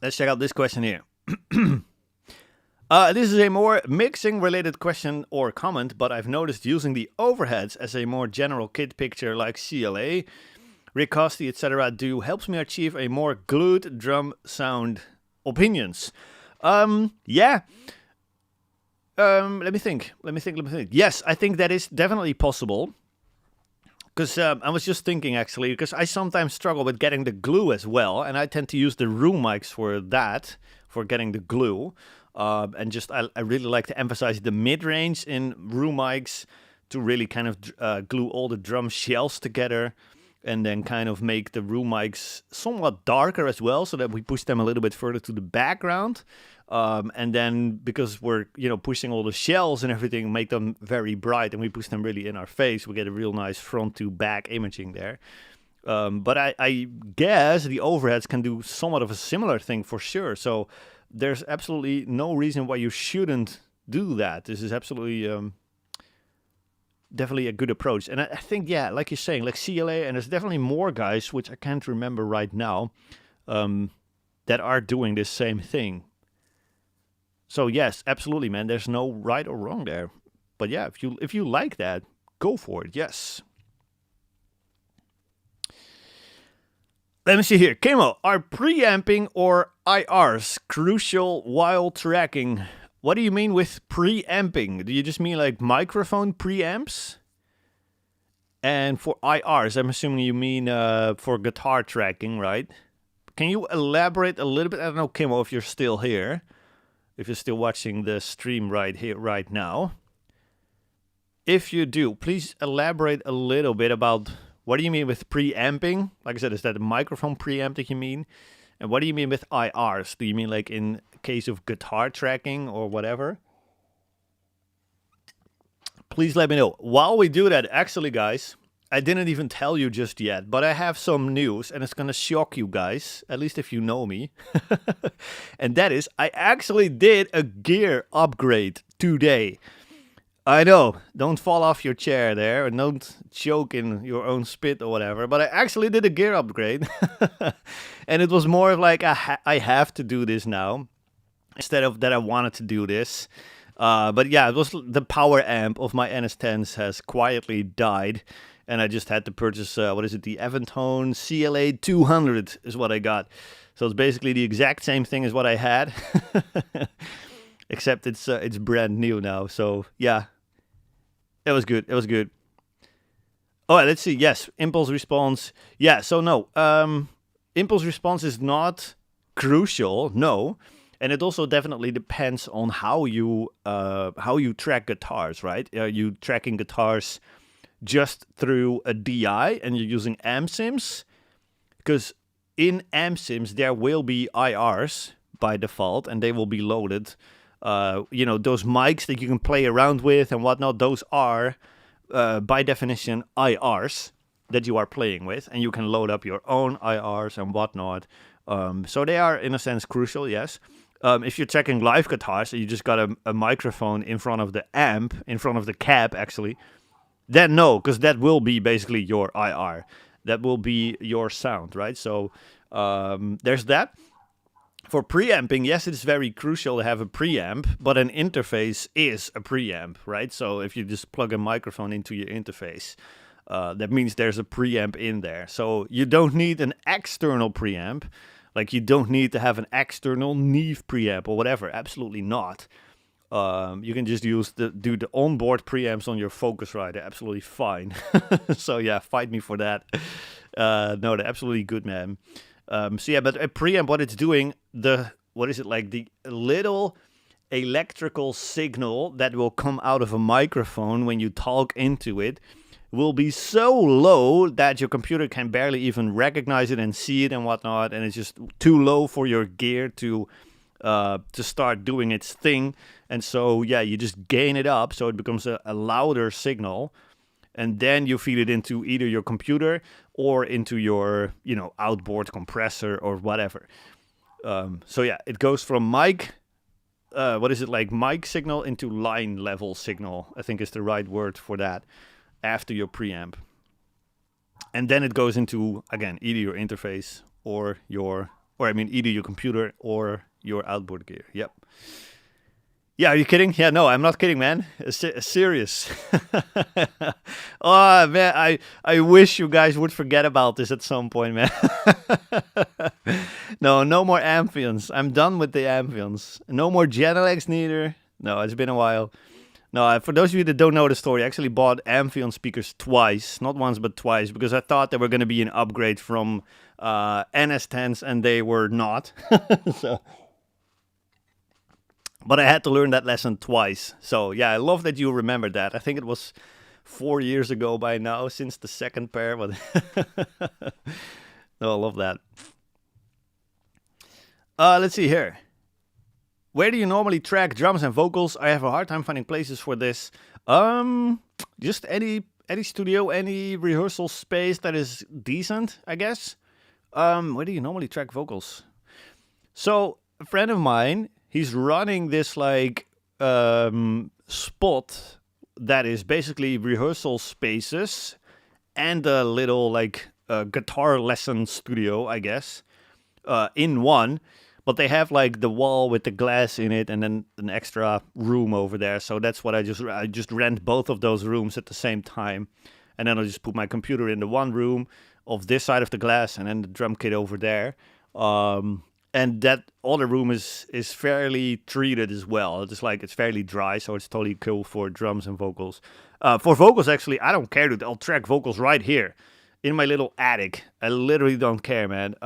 Speaker 1: Let's check out this question here. This is a more mixing-related question or comment, but I've noticed using the overheads as a more general kit picture like CLA, Ricasti, etc. do helps me achieve a more glued drum sound. Opinions. Yeah. Let me think. Yes, I think that is definitely possible. Because I was just thinking, actually, because I sometimes struggle with getting the glue as well, and I tend to use the room mics for that, for getting the glue. And just, I really like to emphasize the mid-range in room mics to really kind of glue all the drum shells together, and then kind of make the room mics somewhat darker as well, so that we push them a little bit further to the background. And then because we're, pushing all the shells and everything, make them very bright, and we push them really in our face, we get a real nice front to back imaging there. But I guess the overheads can do somewhat of a similar thing for sure. So there's absolutely no reason why you shouldn't do that. This is absolutely definitely a good approach. And I think, yeah, like you're saying, like CLA, and there's definitely more guys, which I can't remember right now, that are doing this same thing. So yes, absolutely, man. There's no right or wrong there. But yeah, if you like that, go for it. Yes. Let me see here. Kemo, are preamping or IRs crucial while tracking? What do you mean with preamping? Do you just mean like microphone preamps? And for IRs, I'm assuming you mean for guitar tracking, right? Can you elaborate a little bit? I don't know, Kemo, if you're still here. If you're still watching the stream right here, right now. If you do, please elaborate a little bit about what do you mean with preamping? Like I said, is that a microphone preamp that you mean? And what do you mean with IRs? Do you mean like in case of guitar tracking or whatever? Please let me know. While we do that, actually, guys, I didn't even tell you just yet, but I have some news and it's going to shock you guys, at least if you know me. And that is, I actually did a gear upgrade today. I know, don't fall off your chair there and don't choke in your own spit or whatever, but I actually did a gear upgrade. And it was more of like, I have to do this now, instead of that I wanted to do this. But yeah, it was the power amp of my NS10s has quietly died. And I just had to purchase, the Eventone CLA 200 is what I got. So it's basically the exact same thing as what I had. Except it's brand new now. So yeah, it was good. It was good. Oh, let's see. Yes, impulse response. Yeah, so no. Impulse response is not crucial, no. And it also definitely depends on how you track guitars, right? Are you tracking guitars just through a DI and you're using amp sims? Because in amp sims there will be IRs by default and they will be loaded. Those mics that you can play around with and whatnot, those are by definition IRs that you are playing with, and you can load up your own IRs and whatnot. So they are in a sense crucial, yes. If you're checking live guitars, you just got a microphone in front of the amp, in front of the cab actually, then no, because that will be basically your IR. That will be your sound, right? So there's that. For preamping, yes, it is very crucial to have a preamp, but an interface is a preamp, right? So if you just plug a microphone into your interface, that means there's a preamp in there. So you don't need an external preamp. Like you don't need to have an external Neve preamp or whatever. Absolutely not. You can just do the onboard preamps on your Focusrite. Absolutely fine. So yeah, fight me for that. No, they're absolutely good, man. So yeah, but a preamp, what it's doing, the little electrical signal that will come out of a microphone when you talk into it will be so low that your computer can barely even recognize it and see it and whatnot, and it's just too low for your gear to start doing its thing. And so yeah, you just gain it up so it becomes a louder signal, and then you feed it into either your computer or into your outboard compressor or whatever. So yeah, it goes from mic mic signal into line level signal, I think is the right word for that, after your preamp. And then it goes into, again, either your interface or either your computer or your outboard gear. Yep. Yeah, are you kidding? Yeah, no, I'm not kidding, man. Serious. Oh, man, I wish you guys would forget about this at some point, man. No more Amphions. I'm done with the Amphions. No more Genelecs neither. No, it's been a while. No, for those of you that don't know the story, I actually bought Amphion speakers twice. Not once, but twice, because I thought they were going to be an upgrade from NS10s, and they were not. But I had to learn that lesson twice. So yeah, I love that you remembered that. I think it was 4 years ago by now, since the second pair. But no, I love that. Let's see here. Where do you normally track drums and vocals? I have a hard time finding places for this. Just any studio, any rehearsal space that is decent, I guess. Where do you normally track vocals? So a friend of mine, he's running this spot that is basically rehearsal spaces and a little guitar lesson studio, I guess, in one. But they have the wall with the glass in it and then an extra room over there. So that's what I just rent both of those rooms at the same time. And then I just put my computer in the one room of this side of the glass and then the drum kit over there. And that other room is fairly treated as well. It's fairly dry, so it's totally cool for drums and vocals. For vocals, actually, I don't care, dude. I'll track vocals right here in my little attic. I literally don't care, man.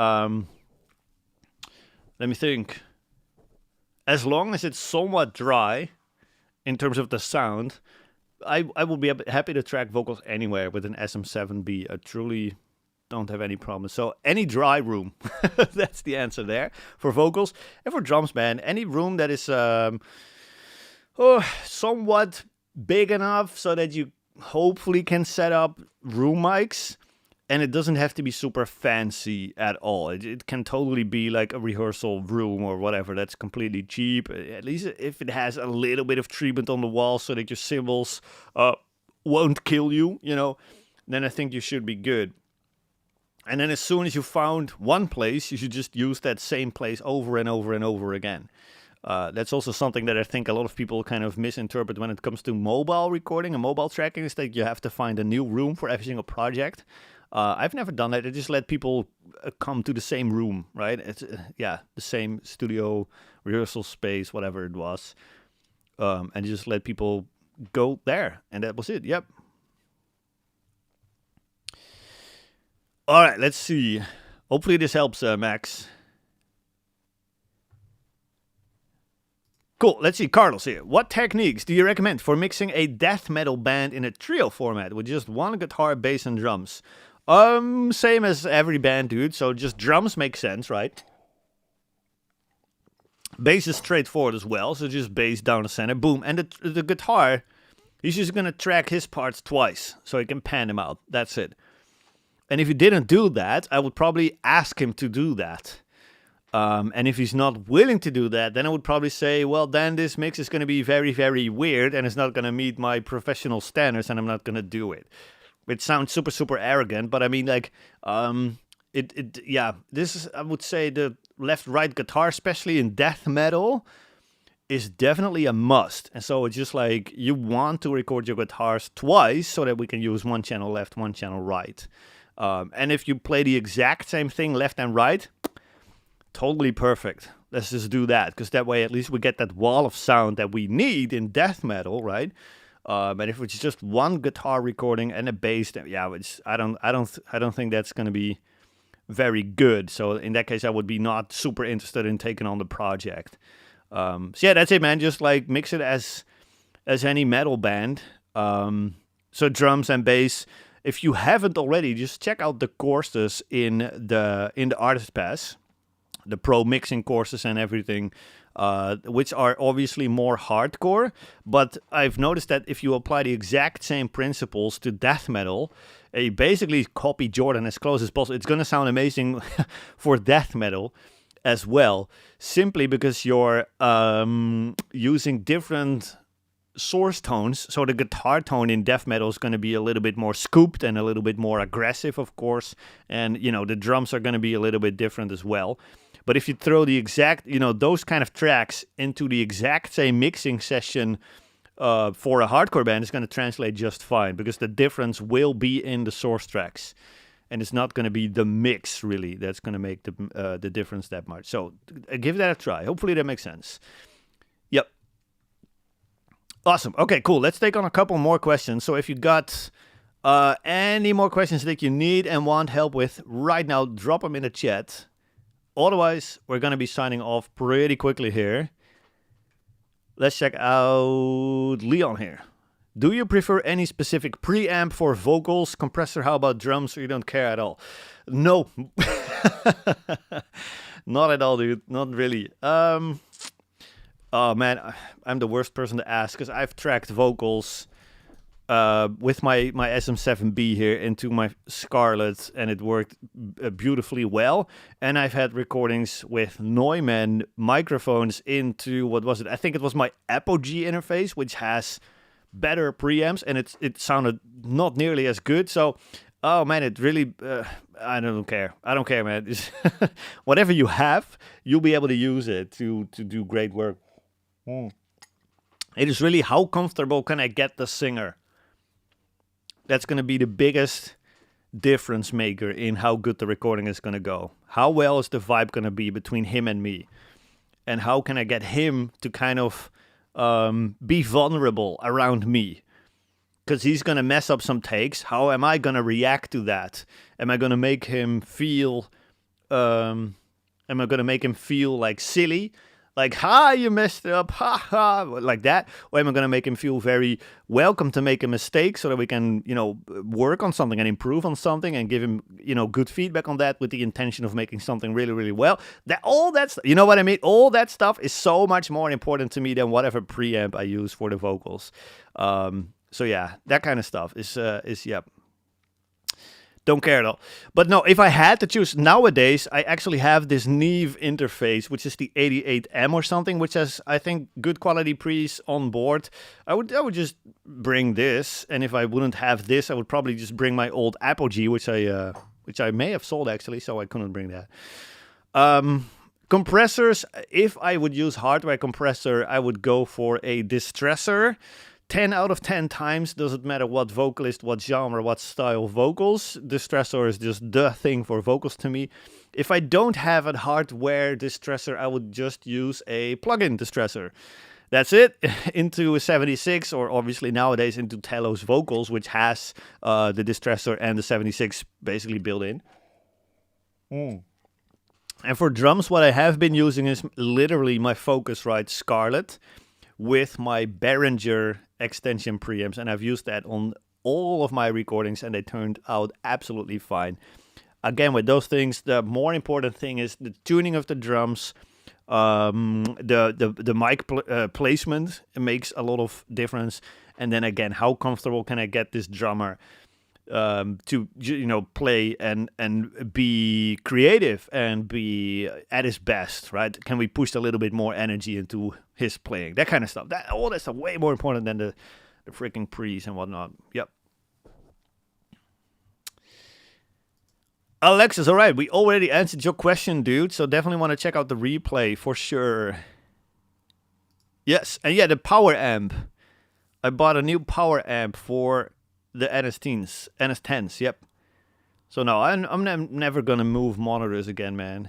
Speaker 1: Let me think. As long as it's somewhat dry in terms of the sound, I will be happy to track vocals anywhere with an SM7B. I truly don't have any problems. So any dry room, that's the answer there for vocals. And for drums, man, any room that is somewhat big enough so that you hopefully can set up room mics. And it doesn't have to be super fancy at all. It can totally be like a rehearsal room or whatever. That's completely cheap. At least if it has a little bit of treatment on the wall so that your cymbals won't kill you, then I think you should be good. And then as soon as you found one place, you should just use that same place over and over and over again. That's also something that I think a lot of people kind of misinterpret when it comes to mobile recording and mobile tracking, is that you have to find a new room for every single project. I've never done that. I just let people come to the same room, right? It's the same studio, rehearsal space, whatever it was. And just let people go there. And that was it. Yep. All right, let's see. Hopefully this helps, Max. Cool, let's see, Carlos here. What techniques do you recommend for mixing a death metal band in a trio format with just one guitar, bass, and drums? Same as every band, dude. So just drums make sense, right? Bass is straightforward as well, so just bass down the center, boom. And the guitar, he's just gonna track his parts twice, so he can pan them out. That's it. And if he didn't do that, I would probably ask him to do that. And if he's not willing to do that, then I would probably say, well, then this mix is going to be very, very weird, and it's not going to meet my professional standards, and I'm not going to do it. It sounds super, super arrogant, but I mean, like, this is, I would say, the left-right guitar, especially in death metal, is definitely a must. And so it's just like, you want to record your guitars twice so that we can use one channel left, one channel right. And if you play the exact same thing left and right, totally perfect. Let's just do that, because that way at least we get that wall of sound that we need in death metal, right? But if it's just one guitar recording and a bass, then I don't think that's going to be very good. So in that case, I would be not super interested in taking on the project. So yeah, that's it, man. Just like mix it as any metal band. So drums and bass. If you haven't already, just check out the courses in the Artist Pass, the pro mixing courses and everything, which are obviously more hardcore. But I've noticed that if you apply the exact same principles to death metal, you basically copy Jordan as close as possible. It's going to sound amazing for death metal as well, simply because you're using different source tones. So the guitar tone in death metal is going to be a little bit more scooped and a little bit more aggressive, of course. And, the drums are going to be a little bit different as well. But if you throw the exact, those kind of tracks into the exact same mixing session for a hardcore band, it's going to translate just fine, because the difference will be in the source tracks. And it's not going to be the mix, really, that's going to make the difference that much. So give that a try. Hopefully that makes sense. Yep. Awesome. Okay, cool. Let's take on a couple more questions. So if you got any more questions that you need and want help with right now, drop them in the chat. Otherwise, we're going to be signing off pretty quickly here. Let's check out Leon here. Do you prefer any specific preamp for vocals, compressor? How about drums, or you don't care at all? No. Not at all, dude. Not really. Oh, man, I'm the worst person to ask, because I've tracked vocals with my SM7B here into my Scarlett, and it worked beautifully well. And I've had recordings with Neumann microphones into, what was it? I think it was my Apogee interface, which has better preamps, and it sounded not nearly as good. So, oh man, it really, I don't care. I don't care, man. Whatever you have, you'll be able to use it to do great work. It is really, how comfortable can I get the singer? That's going to be the biggest difference maker in how good the recording is going to go. How well is the vibe going to be between him and me? And how can I get him to kind of be vulnerable around me? Because he's going to mess up some takes. How am I going to react to that? Am I going to make him feel like silly? Like, ha, you messed up, ha ha, like that? Or am I going to make him feel very welcome to make a mistake so that we can, work on something and improve on something and give him, good feedback on that with the intention of making something really, really well? You know what I mean? All that stuff is so much more important to me than whatever preamp I use for the vocals. So yeah, that kind of stuff is yeah. Don't care at all. But no, if I had to choose nowadays, I actually have this Neve interface, which is the 88M or something, which has, I think, good quality pre's on board. I would just bring this, and if I wouldn't have this, I would probably just bring my old Apogee, which I may have sold actually, so I couldn't bring that. Compressors, if I would use hardware compressor, I would go for a distressor. 10 out of 10 times, doesn't matter what vocalist, what genre, what style vocals, distressor is just the thing for vocals to me. If I don't have a hardware distressor, I would just use a plug-in distressor. That's it, into a 76, or obviously nowadays into Telos Vocals, which has the distressor and the 76 basically built in. And for drums, what I have been using is literally my Focusrite Scarlett with my Behringer extension preamps, and I've used that on all of my recordings, and they turned out absolutely fine. Again, with those things, the more important thing is the tuning of the drums. The mic placement makes a lot of difference, and then again, how comfortable can I get this drummer to play and be creative and be at his best, right? Can we push a little bit more energy into his playing? That kind of stuff. All that stuff way more important than the freaking pre's and whatnot. Yep. Alexis, all right, we already answered your question, dude. So definitely want to check out the replay for sure. Yes, and yeah, the power amp. I bought a new power amp for the NS10s, yep. So no, I'm never gonna move monitors again, man.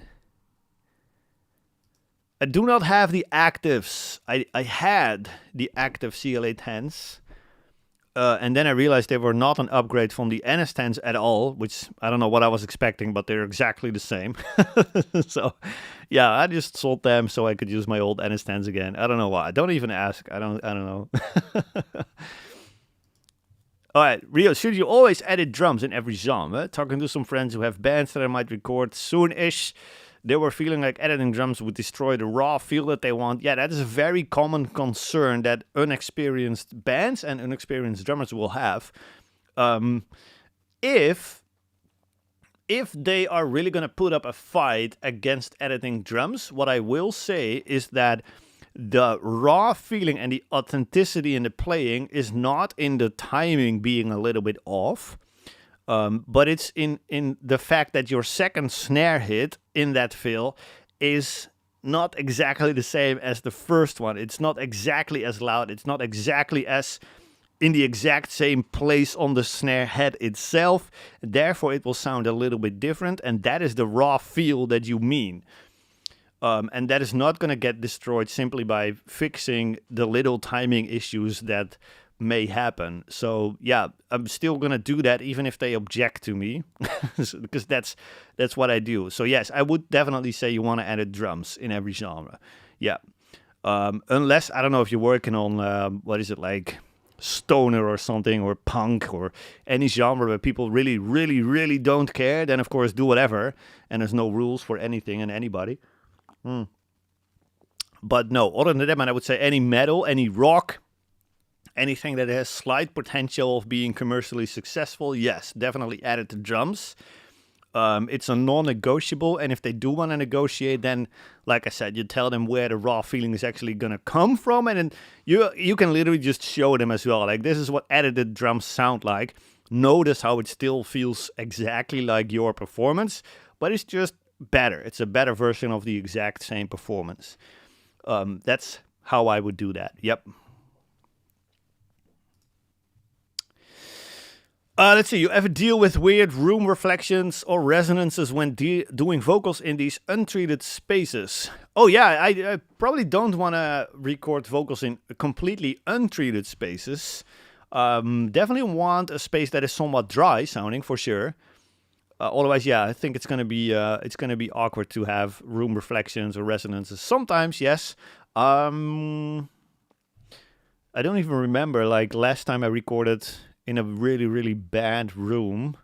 Speaker 1: I do not have the actives. I had the active CLA10s, and then I realized they were not an upgrade from the NS10s at all, which I don't know what I was expecting, but they're exactly the same. So yeah, I just sold them so I could use my old NS10s again. I don't know why. Don't even ask. I don't know. All right, Rio, should you always edit drums in every genre? Talking to some friends who have bands that I might record soon-ish, they were feeling like editing drums would destroy the raw feel that they want. Yeah, that is a very common concern that unexperienced bands and unexperienced drummers will have. If they are really going to put up a fight against editing drums, what I will say is that the raw feeling and the authenticity in the playing is not in the timing being a little bit off, but it's in the fact that your second snare hit in that fill is not exactly the same as the first one. It's not exactly as loud. It's not exactly as in the exact same place on the snare head itself. Therefore, it will sound a little bit different, and that is the raw feel that you mean. And that is not going to get destroyed simply by fixing the little timing issues that may happen. So yeah, I'm still going to do that even if they object to me, because that's what I do. So yes, I would definitely say you want to edit drums in every genre. Yeah. Unless, I don't know if you're working on, what is it, like stoner or something, or punk, or any genre where people really, really, really don't care, then of course do whatever. And there's no rules for anything and anybody. But no, other than that, man, I would say any metal, any rock, anything that has slight potential of being commercially successful, yes, definitely add it to drums. It's a non-negotiable, and if they do want to negotiate, then, like I said, you tell them where the raw feeling is actually going to come from, and then you can literally just show them as well. Like, this is what edited drums sound like. Notice how it still feels exactly like your performance, but it's just better. It's a better version of the exact same performance. That's how I would do that. Yep. Let's see. You ever deal with weird room reflections or resonances when doing vocals in these untreated spaces? Oh yeah, I probably don't want to record vocals in completely untreated spaces. Definitely want a space that is somewhat dry sounding, for sure. Otherwise, yeah, I think it's gonna be awkward to have room reflections or resonances. Sometimes, yes. I don't even remember, like, last time I recorded in a really, really bad room.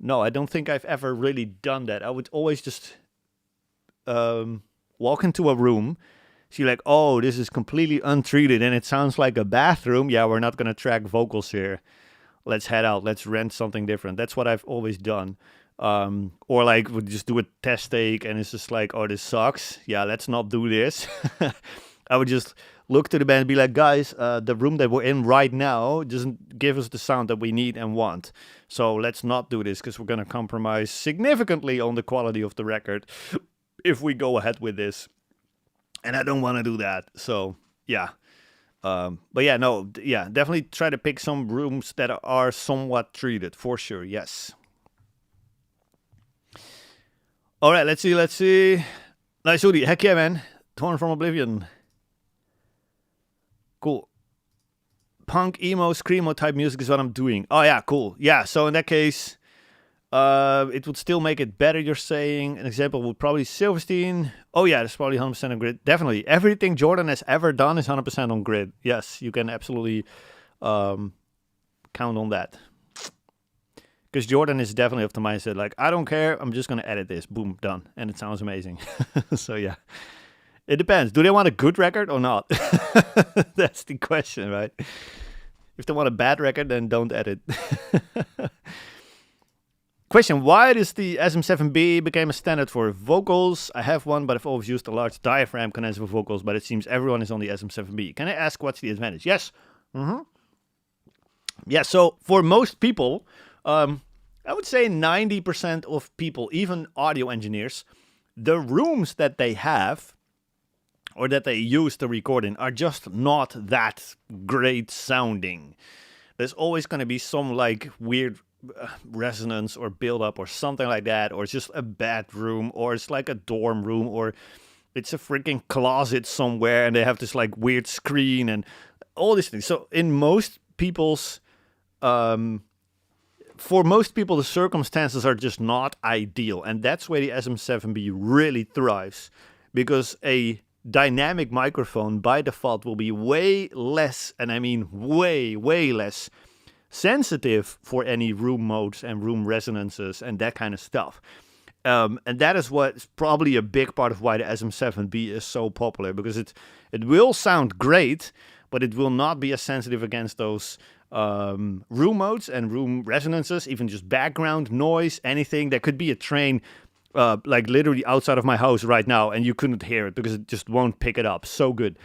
Speaker 1: No, I don't think I've ever really done that. I would always just walk into a room, see like, oh, this is completely untreated and it sounds like a bathroom. Yeah, we're not going to track vocals here. Let's head out. Let's rent something different. That's what I've always done. Or like, would just do a test take and it's just like, oh, this sucks. Yeah, let's not do this. I would just look to the band and be like, guys, the room that we're in right now doesn't give us the sound that we need and want. So let's not do this because we're going to compromise significantly on the quality of the record if we go ahead with this. And I don't want to do that. So, yeah. But yeah, no, yeah, definitely try to pick some rooms that are somewhat treated, for sure, yes. All right, let's see. Nice hoodie. Heck yeah, man. Torn from Oblivion. Cool. Punk, emo, screamo type music is what I'm doing. Oh, yeah, cool. Yeah, so in that case, it would still make it better, you're saying. An example would probably Silverstein. Oh, yeah, that's probably 100% on grid. Definitely. Everything Jordan has ever done is 100% on grid. Yes, you can absolutely count on that. Because Jordan is definitely of the mindset, like, I don't care, I'm just going to edit this. Boom, done. And it sounds amazing. So, yeah. It depends. Do they want a good record or not? That's the question, right? If they want a bad record, then don't edit. Question, why does the SM7B became a standard for vocals? I have one, but I've always used a large diaphragm condenser for vocals, but it seems everyone is on the SM7B. Can I ask what's the advantage? Yes. Yeah, so for most people, I would say 90% of people, even audio engineers, the rooms that they have or that they use to record in are just not that great sounding. There's always going to be some like weird resonance or build-up or something like that, or it's just a bad room, or it's like a dorm room, or it's a freaking closet somewhere and they have this like weird screen and all these things. So in most people's for most people, the circumstances are just not ideal. And that's where the SM7B really thrives, because a dynamic microphone by default will be way less, and I mean way, way less sensitive for any room modes and room resonances and that kind of stuff. And that is what's probably a big part of why the SM7B is so popular, because it will sound great, but it will not be as sensitive against those room modes and room resonances, even just background noise, anything. There could be a train like literally outside of my house right now and you couldn't hear it because it just won't pick it up. So good.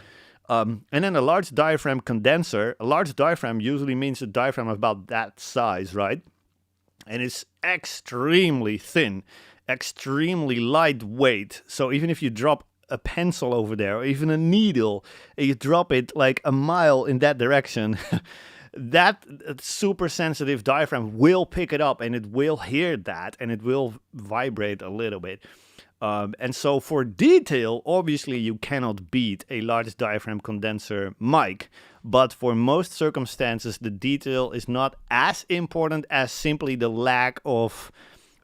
Speaker 1: And then a large diaphragm condenser. A large diaphragm usually means a diaphragm about that size, right? And it's extremely thin, extremely lightweight. So even if you drop a pencil over there or even a needle and you drop it like a mile in that direction, that super sensitive diaphragm will pick it up and it will hear that and it will vibrate a little bit. And so for detail, obviously you cannot beat a large diaphragm condenser mic. But for most circumstances, the detail is not as important as simply the lack of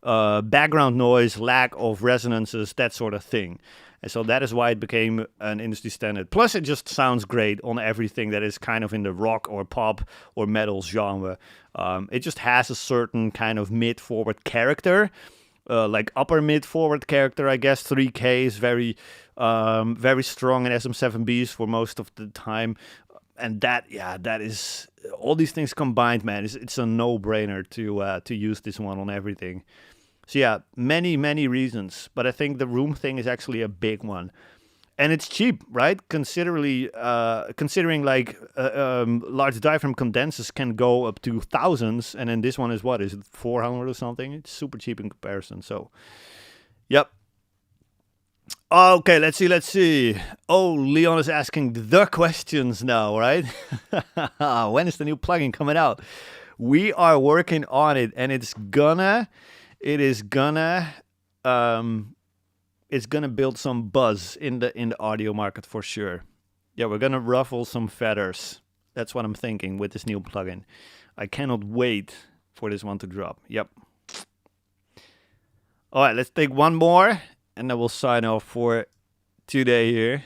Speaker 1: background noise, lack of resonances, that sort of thing. And so that is why it became an industry standard. Plus, it just sounds great on everything that is kind of in the rock or pop or metal genre. It just has a certain kind of mid-forward character, like upper mid-forward character, I guess. 3K is very strong in SM7Bs for most of the time. And that is, all these things combined, man, it's a no-brainer to use this one on everything. So yeah, many, many reasons, but I think the room thing is actually a big one. And it's cheap, right? Considering like large diaphragm condensers can go up to thousands, and then this one is what? Is it 400 or something? It's super cheap in comparison, so yep. Okay, let's see. Oh, Leon is asking the questions now, right? When is the new plugin coming out? We are working on it, and it's gonna build some buzz in the audio market for sure. Yeah, we're gonna ruffle some feathers. That's what I'm thinking with this new plugin. I cannot wait for this one to drop. Yep. All right, let's take one more, and then we'll sign off for today here.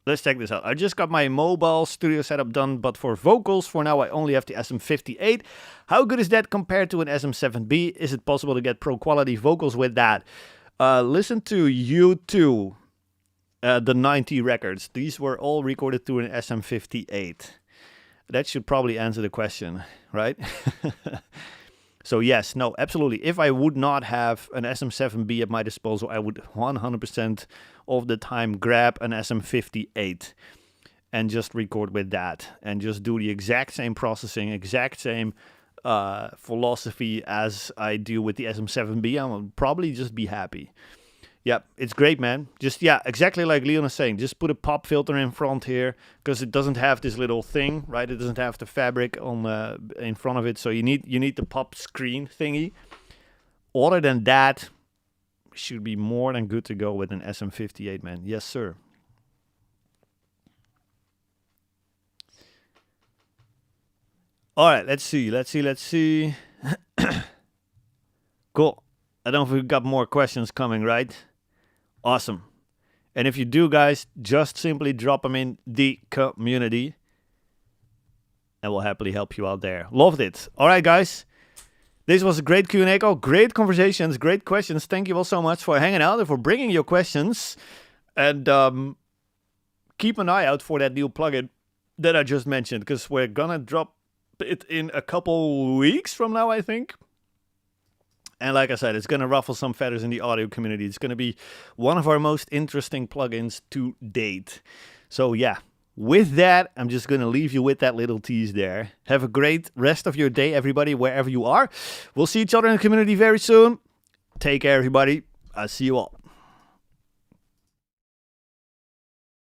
Speaker 1: Let's check this out. I just got my mobile studio setup done, but for vocals, for now, I only have the SM58. How good is that compared to an SM7B? Is it possible to get pro quality vocals with that? Listen to U2, the 90 records. These were all recorded through an SM58. That should probably answer the question, right? So yes, no, absolutely. If I would not have an SM7B at my disposal, I would 100% of the time grab an SM58 and just record with that and just do the exact same processing, exact same philosophy as I do with the SM7B. I will probably just be happy. Yeah, it's great, man. Just, yeah, exactly like Leon is saying. Just put a pop filter in front here because it doesn't have this little thing, right? It doesn't have the fabric on in front of it. So you need the pop screen thingy. Other than that, should be more than good to go with an SM58, man. Yes, sir. All right, let's see. Cool. I don't know if we've got more questions coming, right? Awesome. And if you do, guys, just simply drop them in the community and we'll happily help you out there. Loved it. All right, guys. This was a great Q&A call. Great conversations, great questions. Thank you all so much for hanging out and for bringing your questions. And keep an eye out for that new plugin that I just mentioned, because we're going to drop it in a couple weeks from now, I think. And like I said, it's going to ruffle some feathers in the audio community. It's going to be one of our most interesting plugins to date. So yeah, with that, I'm just going to leave you with that little tease there. Have a great rest of your day, everybody, wherever you are. We'll see each other in the community very soon. Take care, everybody. I'll see you all.